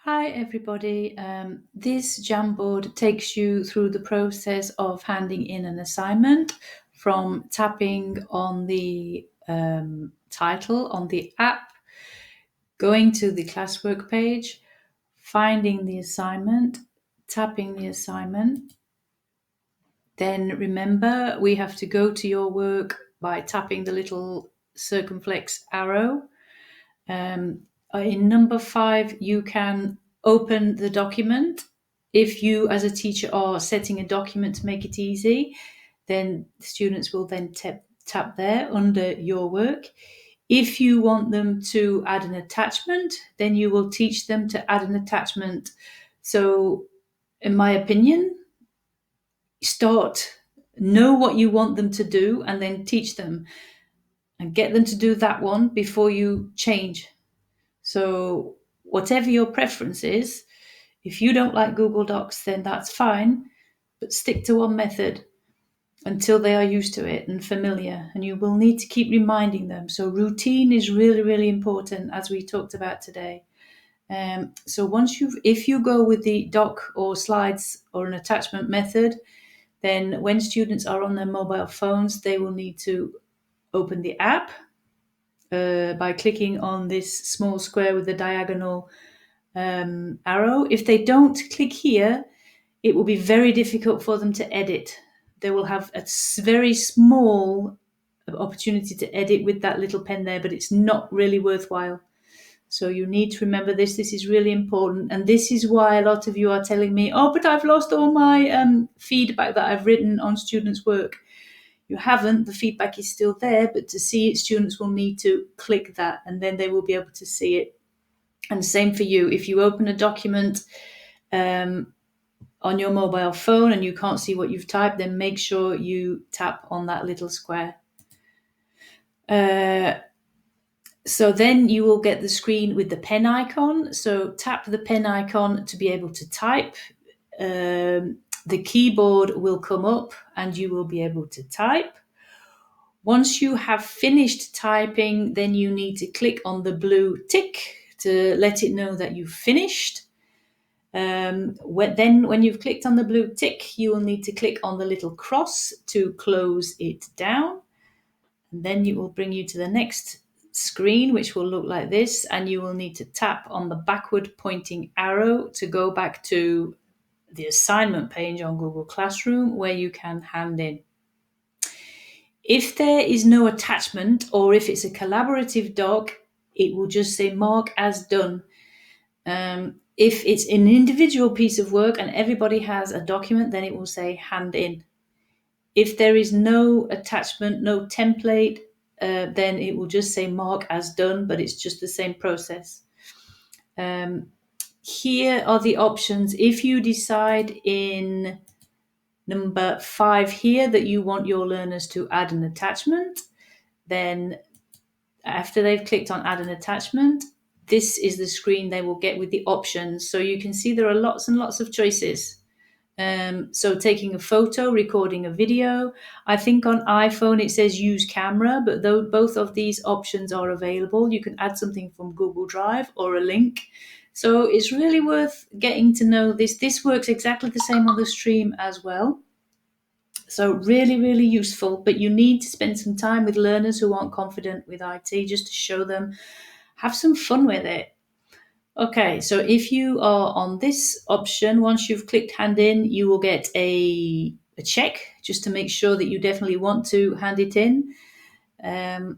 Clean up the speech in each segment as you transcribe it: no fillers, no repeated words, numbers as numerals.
Hi everybody. This Jamboard takes you through the process of handing in an assignment from tapping on the title on the app, going to the classwork page, finding the assignment, tapping the assignment. Then remember, we have to go to your work by tapping the little circumflex arrow. In number 5, you can open the document. If you, as a teacher, are setting a document to make it easy, then students will then tap there under your work. If you want them to add an attachment, then you will teach them to add an attachment. So, in my opinion, know what you want them to do and then teach them and get them to do that one before you change. So whatever your preference is, if you don't like Google Docs, then that's fine, but stick to one method until they are used to it and familiar, and you will need to keep reminding them. So routine is really, really important, as we talked about today. So if you go with the doc or slides or an attachment method, then when students are on their mobile phones, they will need to open the app by clicking on this small square with the diagonal arrow. If they don't click here, it will be very difficult for them to edit. They will have a very small opportunity to edit with that little pen there, but it's not really worthwhile. So you need to remember this. This is really important. And this is why a lot of you are telling me, oh, but I've lost all my feedback that I've written on students' work. You haven't. The feedback is still there, but to see it, students will need to click that, and then they will be able to see it. And same for you. If you open a document on your mobile phone and you can't see what you've typed, then make sure you tap on that little square. So then you will get the screen with the pen icon. So tap the pen icon to be able to type. The keyboard will come up and you will be able to type. Once you have finished typing, then you need to click on the blue tick to let it know that you've finished. When you've clicked on the blue tick, you will need to click on the little cross to close it down. And then it will bring you to the next screen, which will look like this. And you will need to tap on the backward pointing arrow to go back to the assignment page on Google Classroom, where you can hand in. If there is no attachment, or if it's a collaborative doc, it will just say mark as done. If it's an individual piece of work and everybody has a document, then it will say hand in. If there is no attachment, no template, then it will just say mark as done, but it's just the same process. Here are the options. If you decide in number 5 here that you want your learners to add an attachment, then after they've clicked on add an attachment, this is the screen they will get with the options. So you can see there are lots and lots of choices. So taking a photo, recording a video. I think on iPhone it says use camera, but both of these options are available. You can add something from Google Drive or a link. So it's really worth getting to know this. This works exactly the same on the stream as well. So really, really useful, but you need to spend some time with learners who aren't confident with IT just to show them, have some fun with it. Okay, so if you are on this option, once you've clicked hand in, you will get a check just to make sure that you definitely want to hand it in. And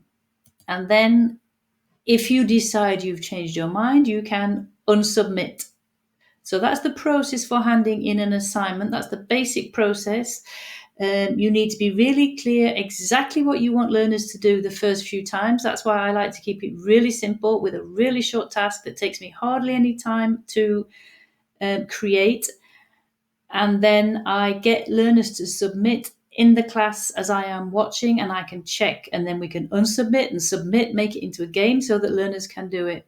then if you decide you've changed your mind, you can unsubmit. So that's the process for handing in an assignment. That's the basic process. You need to be really clear exactly what you want learners to do the first few times. That's why I like to keep it really simple with a really short task that takes me hardly any time to create. And then I get learners to submit in the class as I am watching, and I can check, and then we can unsubmit and submit, make it into a game so that learners can do it.